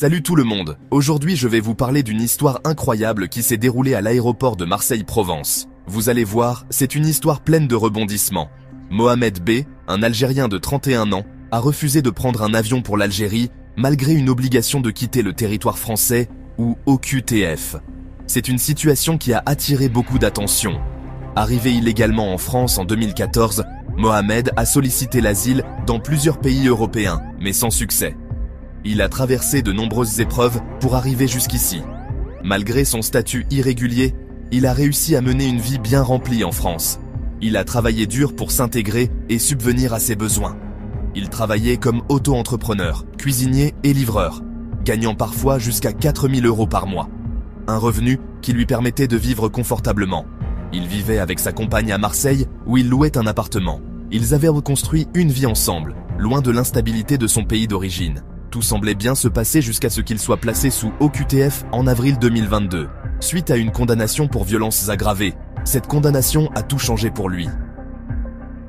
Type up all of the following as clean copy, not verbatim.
Salut tout le monde, aujourd'hui je vais vous parler d'une histoire incroyable qui s'est déroulée à l'aéroport de Marseille-Provence. Vous allez voir, c'est une histoire pleine de rebondissements. Mohamed B, un Algérien de 31 ans, a refusé de prendre un avion pour l'Algérie malgré une obligation de quitter le territoire français, ou OQTF. C'est une situation qui a attiré beaucoup d'attention. Arrivé illégalement en France en 2014, Mohamed a sollicité l'asile dans plusieurs pays européens, mais sans succès. Il a traversé de nombreuses épreuves pour arriver jusqu'ici. Malgré son statut irrégulier, il a réussi à mener une vie bien remplie en France. Il a travaillé dur pour s'intégrer et subvenir à ses besoins. Il travaillait comme auto-entrepreneur, cuisinier et livreur, gagnant parfois jusqu'à 4 000 € par mois. Un revenu qui lui permettait de vivre confortablement. Il vivait avec sa compagne à Marseille où il louait un appartement. Ils avaient reconstruit une vie ensemble, loin de l'instabilité de son pays d'origine. Tout semblait bien se passer jusqu'à ce qu'il soit placé sous OQTF en avril 2022. Suite à une condamnation pour violences aggravées, cette condamnation a tout changé pour lui.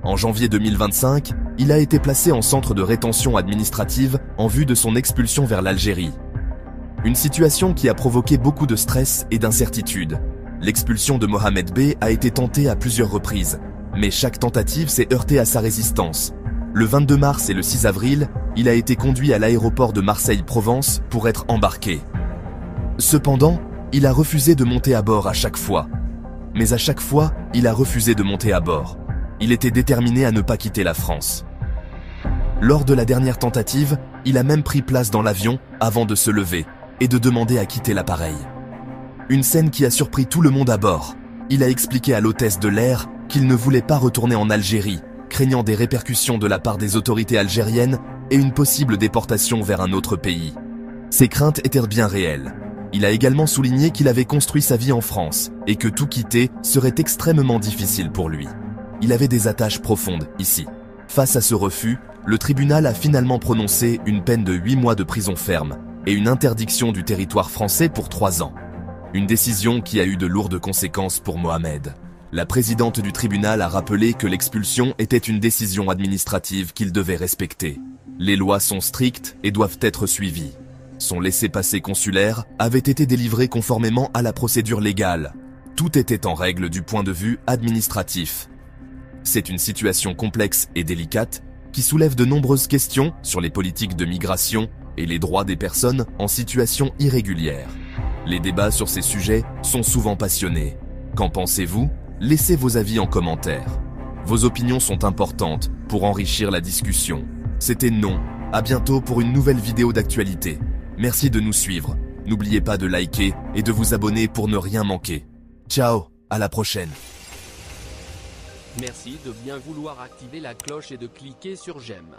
En janvier 2025, il a été placé en centre de rétention administrative en vue de son expulsion vers l'Algérie. Une situation qui a provoqué beaucoup de stress et d'incertitude. L'expulsion de Mohamed B a été tentée à plusieurs reprises, mais chaque tentative s'est heurtée à sa résistance. Le 22 mars et le 6 avril, il a été conduit à l'aéroport de Marseille-Provence pour être embarqué. Cependant, il a refusé de monter à bord à chaque fois. Mais à chaque fois, il a refusé de monter à bord. Il était déterminé à ne pas quitter la France. Lors de la dernière tentative, il a même pris place dans l'avion avant de se lever et de demander à quitter l'appareil. Une scène qui a surpris tout le monde à bord. Il a expliqué à l'hôtesse de l'air qu'il ne voulait pas retourner en Algérie, craignant des répercussions de la part des autorités algériennes et une possible déportation vers un autre pays. Ses craintes étaient bien réelles. Il a également souligné qu'il avait construit sa vie en France et que tout quitter serait extrêmement difficile pour lui. Il avait des attaches profondes ici. Face à ce refus, le tribunal a finalement prononcé une peine de 8 mois de prison ferme et une interdiction du territoire français pour 3 ans. Une décision qui a eu de lourdes conséquences pour Mohamed. La présidente du tribunal a rappelé que l'expulsion était une décision administrative qu'il devait respecter. Les lois sont strictes et doivent être suivies. Son laissez-passer consulaire avait été délivré conformément à la procédure légale. Tout était en règle du point de vue administratif. C'est une situation complexe et délicate qui soulève de nombreuses questions sur les politiques de migration et les droits des personnes en situation irrégulière. Les débats sur ces sujets sont souvent passionnés. Qu'en pensez-vous ? Laissez vos avis en commentaire. Vos opinions sont importantes pour enrichir la discussion. C'était Non. À bientôt pour une nouvelle vidéo d'actualité. Merci de nous suivre. N'oubliez pas de liker et de vous abonner pour ne rien manquer. Ciao, à la prochaine. Merci de bien vouloir activer la cloche et de cliquer sur j'aime.